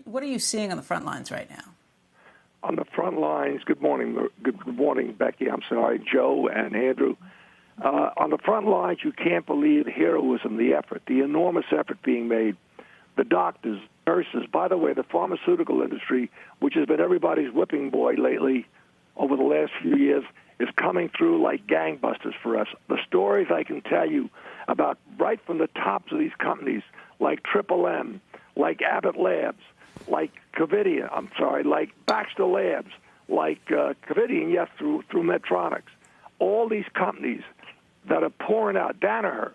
What are you seeing on the front lines right now? On the front lines, good morning, Becky. I'm sorry, Joe and Andrew. On the front lines, you can't believe the heroism, the effort, the enormous effort being made. The doctors, nurses, by the way, the pharmaceutical industry, which has been everybody's whipping boy lately over the last few years, is coming through like gangbusters for us. The stories I can tell you about right from the tops of these companies, like Triple M, like Abbott Labs, like like Baxter Labs, like Covidien, yes, through Medtronics. All these companies that are pouring out, Danaher,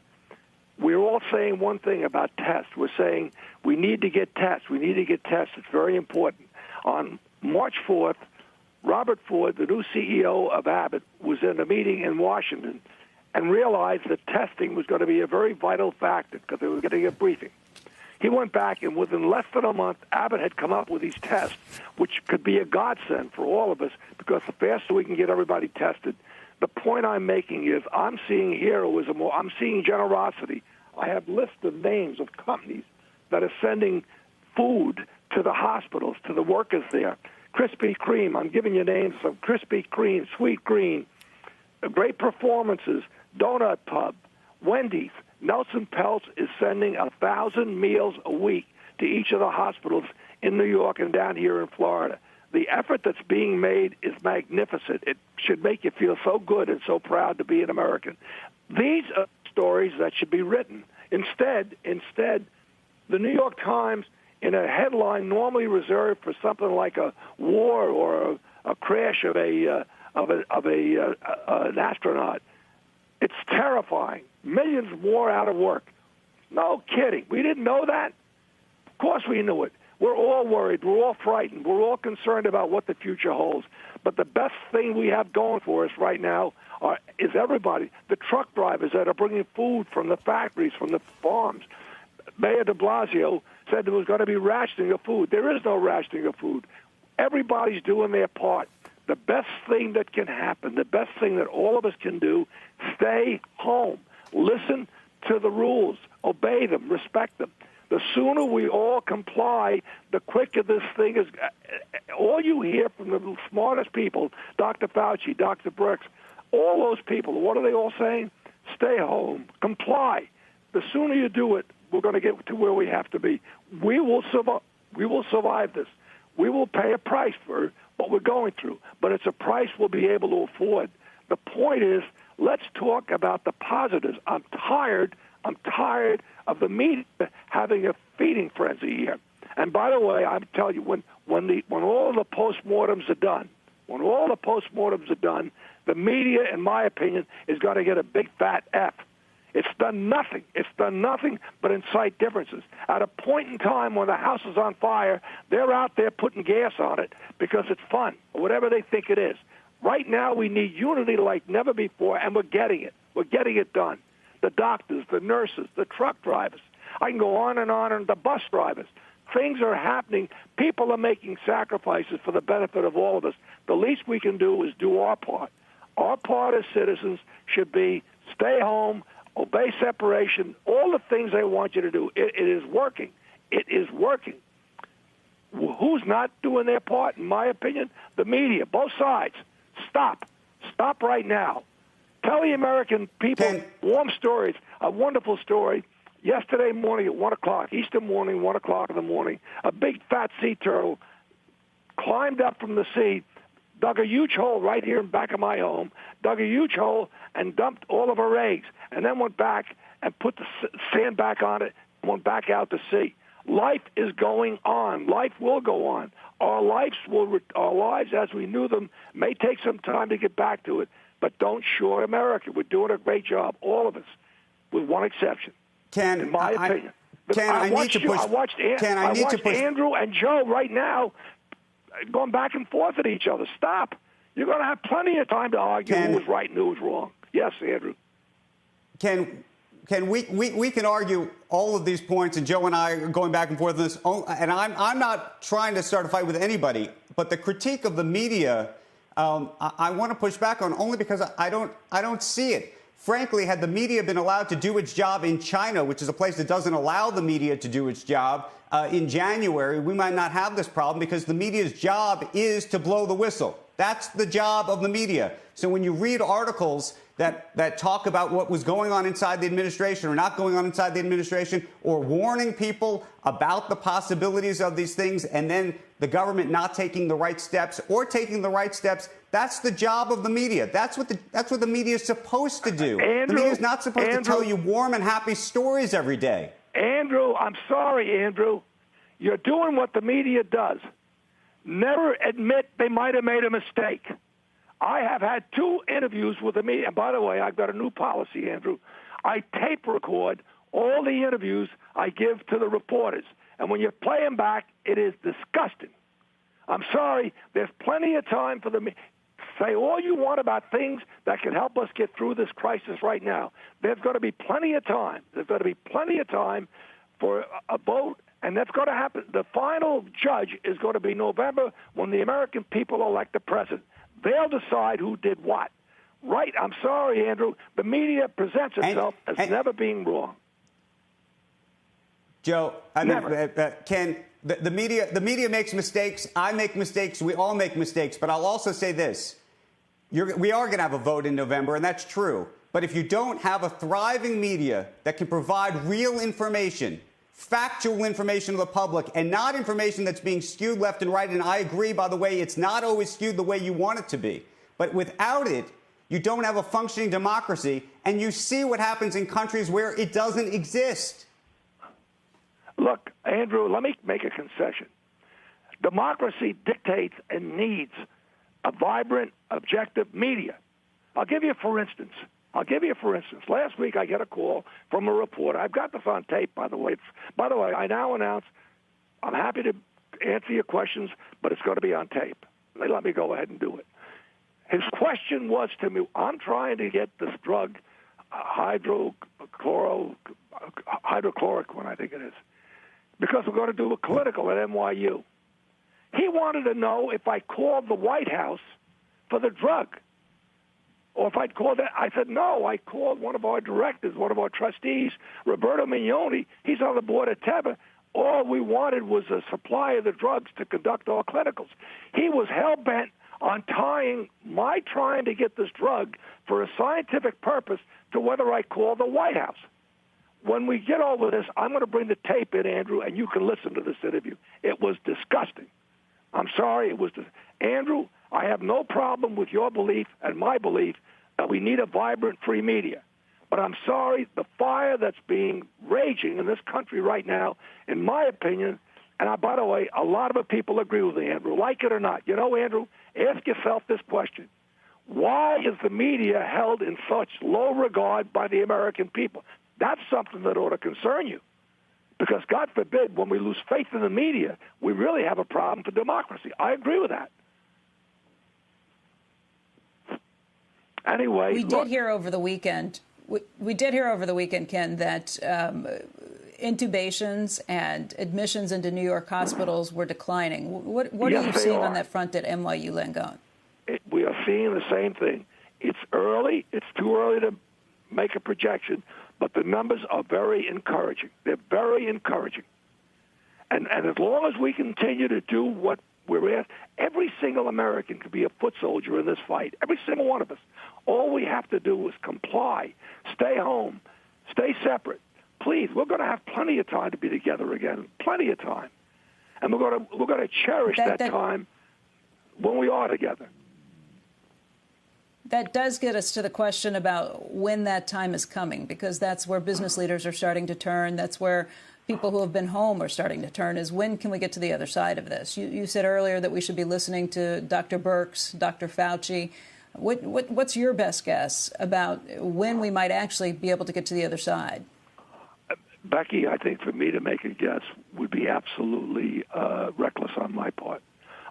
we're all saying one thing about tests. We're saying we need to get tests. We need to get tests. It's very important. On March 4th, Robert Ford, the new CEO of Abbott, was in a meeting in Washington and realized that testing was going to be a very vital factor because they were getting a briefing. He went back, and within less than a month, Abbott had come up with these tests, which could be a godsend for all of us because the faster we can get everybody tested. The point I'm making is I'm seeing heroism, or I'm seeing generosity. I have lists of names of companies that are sending food to the hospitals, to the workers there. Krispy Kreme, I'm giving you names of Krispy Kreme, Sweet Green, Great Performances, Donut Pub, Wendy's. Nelson Peltz is sending 1,000 meals a week to each of the hospitals in New York and down here in Florida. The effort that's being made is magnificent. It should make you feel so good and so proud to be an American. These are stories that should be written. Instead, the New York Times, in a headline normally reserved for something like a war or a crash of an astronaut, it's terrifying. Millions more out of work. No kidding. We didn't know that? Of course we knew it. We're all worried. We're all frightened. We're all concerned about what the future holds. But the best thing we have going for us right now is everybody, the truck drivers that are bringing food from the factories, from the farms. Mayor de Blasio said there was going to be rationing of food. There is no rationing of food. Everybody's doing their part. The best thing that can happen, the best thing that all of us can do, stay home. Listen to the rules. Obey them. Respect them. The sooner we all comply, the quicker this thing is. All you hear from the smartest people, Dr. Fauci, Dr. Birx, all those people, what are they all saying? Stay home. Comply. The sooner you do it, we're going to get to where we have to be. We will survive. We will survive this. We will pay a price for what we're going through, but it's a price we'll be able to afford. The point is, let's talk about the positives. I'm tired of the media having a feeding frenzy here. And by the way, I'm telling you, when all the postmortems are done, the media, in my opinion, is going to get a big fat F. It's done nothing. It's done nothing but incite differences. At a point in time when the house is on fire, they're out there putting gas on it because it's fun, or whatever they think it is. Right now, we need unity like never before, and we're getting it. We're getting it done. The doctors, the nurses, the truck drivers. I can go on, and the bus drivers. Things are happening. People are making sacrifices for the benefit of all of us. The least we can do is do our part. Our part as citizens should be stay home, obey separation, all the things they want you to do. It is working. It is working. Who's not doing their part, in my opinion? The media, both sides. Stop. Stop right now. Tell the American people warm stories. A wonderful story. Yesterday morning at 1 o'clock, Easter morning, 1 o'clock in the morning, a big fat sea turtle climbed up from the sea, dug a huge hole right here in back of my home, dug a huge hole and dumped all of her eggs, and then went back and put the sand back on it and went back out to sea. Life is going on. Life will go on. Our lives as we knew them may take some time to get back to it, but don't short America. We're doing a great job, all of us, with one exception. In my opinion. I watched Andrew and Joe right now going back and forth at each other. Stop. You're going to have plenty of time to argue who was right and who was wrong. Yes, Andrew. We can argue all of these points, and Joe and I are going back and forth on this. And I'm not trying to start a fight with anybody, but the critique of the media, I want to push back on only because I don't see it. Frankly, had the media been allowed to do its job in China, which is a place that doesn't allow the media to do its job, in January, we might not have this problem because the media's job is to blow the whistle. That's the job of the media. So when you read articles that talk about what was going on inside the administration or not going on inside the administration, or warning people about the possibilities of these things, and then the government not taking the right steps or taking the right steps, that's the job of the media. That's what the media is supposed to do. The media is not supposed to tell you warm and happy stories every day. Andrew, I'm sorry, Andrew. You're doing what the media does. Never admit they might have made a mistake. I have had 2 interviews with the media. And by the way, I've got a new policy, Andrew. I tape record all the interviews I give to the reporters. And when you play them back, it is disgusting. I'm sorry. There's plenty of time for the media. Say all you want about things that can help us get through this crisis right now. There's going to be plenty of time. There's going to be plenty of time for a vote, and that's going to happen. The final judge is going to be November when the American people elect the president. They'll decide who did what. Right? I'm sorry, Andrew. The media presents itself as never being wrong. Joe, Ken, the media makes mistakes. I make mistakes. We all make mistakes. But I'll also say this. We are going to have a vote in November, and that's true. But if you don't have a thriving media that can provide real information, factual information to the public, and not information that's being skewed left and right, and I agree, by the way, it's not always skewed the way you want it to be. But without it, you don't have a functioning democracy, and you see what happens in countries where it doesn't exist. Look, Andrew, let me make a concession. Democracy dictates and needs a vibrant, objective media. I'll give you for instance. Last week I get a call from a reporter. I've got this on tape, by the way. I now announce I'm happy to answer your questions, but it's going to be on tape. They let me go ahead and do it. His question was to me, I'm trying to get this drug, hydroxychloroquine, I think it is, because we're going to do a clinical at NYU. He wanted to know if I called the White House for the drug, or if I'd called that. I said, no, I called one of our directors, one of our trustees, Roberto Mignoni. He's on the board at Teva. All we wanted was a supply of the drugs to conduct our clinicals. He was hell-bent on tying my trying to get this drug for a scientific purpose to whether I called the White House. When we get over this, I'm going to bring the tape in, Andrew, and you can listen to this interview. It was disgusting. I'm sorry. Andrew, I have no problem with your belief and my belief that we need a vibrant free media. But I'm sorry, the fire that's being raging in this country right now, in my opinion, and by the way, a lot of the people agree with me, Andrew, like it or not. You know, Andrew, ask yourself this question. Why is the media held in such low regard by the American people? That's something that ought to concern you. Because, God forbid, when we lose faith in the media, we really have a problem for democracy. I agree with that. Anyway, we did hear over the weekend, Ken, that intubations and admissions into New York hospitals were declining. What are you seeing on that front at NYU Langone? We are seeing the same thing. It's early. It's too early to make a projection, but the numbers are very encouraging. They're very encouraging. And as long as we continue to do what we're asked, every single American can be a foot soldier in this fight, every single one of us. All we have to do is comply, stay home, stay separate. Please, we're going to have plenty of time to be together again, plenty of time. And we're going to cherish that time when we are together. That does get us to the question about when that time is coming, because that's where business leaders are starting to turn. That's where people who have been home are starting to turn, is when can we get to the other side of this? You said earlier that we should be listening to Dr. Birx, Dr. Fauci. What's your best guess about when we might actually be able to get to the other side? Becky, I think for me to make a guess would be absolutely reckless on my part.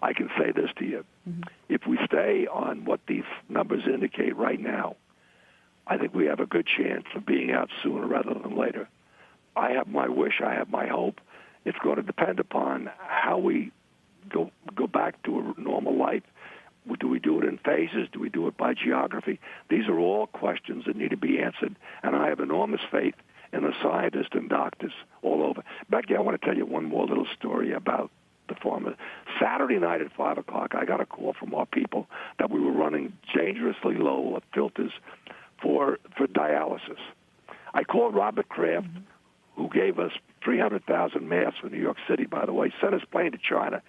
I can say this to you. Mm-hmm. If we stay on what these numbers indicate right now, I think we have a good chance of being out sooner rather than later. I have my wish. I have my hope. It's going to depend upon how we go back to a normal life. Do we do it in phases? Do we do it by geography? These are all questions that need to be answered, and I have enormous faith and the scientists and doctors all over. Becky, I want to tell you one more little story about the pharma. Saturday night at 5 o'clock, I got a call from our people that we were running dangerously low filters for dialysis. I called Robert Kraft, who gave us 300,000 masks for New York City, by the way, sent his plane to China.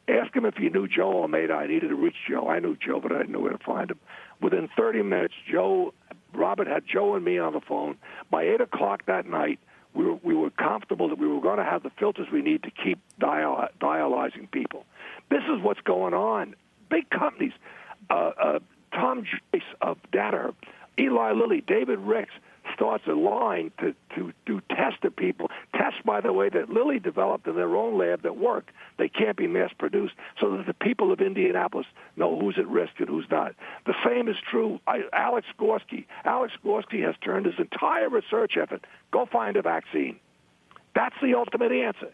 Asked him if he knew Joe Almeida. I needed to reach Joe. I knew Joe, but I didn't know where to find him. Within 30 minutes, Robert had Joe and me on the phone. By 8 o'clock that night, we were comfortable that we were going to have the filters we need to keep dialyzing people. This is what's going on. Big companies, Tom Joyce of Danaher, Eli Lilly, David Ricks, starts a line to do tests to people. Tests, by the way, that Lilly developed in their own lab that work. They can't be mass-produced so that the people of Indianapolis know who's at risk and who's not. The same is true. Alex Gorski. Alex Gorski has turned his entire research effort. Go find a vaccine. That's the ultimate answer.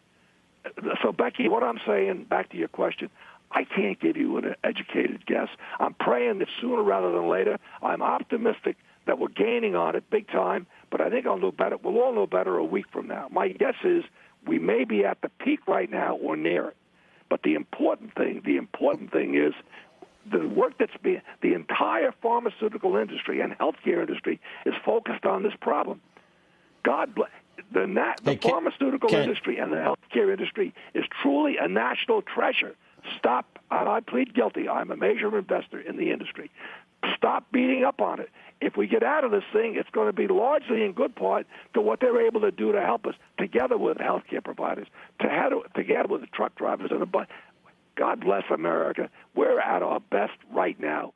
So, Becky, what I'm saying, back to your question, I can't give you an educated guess. I'm praying that sooner rather than later. I'm optimistic that we're gaining on it big time, but I think I'll know better. We'll all know better a week from now. My guess is we may be at the peak right now or near it. But the important thing is the work that's being, the entire pharmaceutical industry and healthcare industry is focused on this problem. God bless. The pharmaceutical industry and the healthcare industry is truly a national treasure. Stop. I plead guilty. I'm a major investor in the industry. Stop beating up on it. If we get out of this thing, it's going to be largely in good part to what they're able to do to help us, together with healthcare providers, together with the truck drivers and the bus. God bless America. We're at our best right now.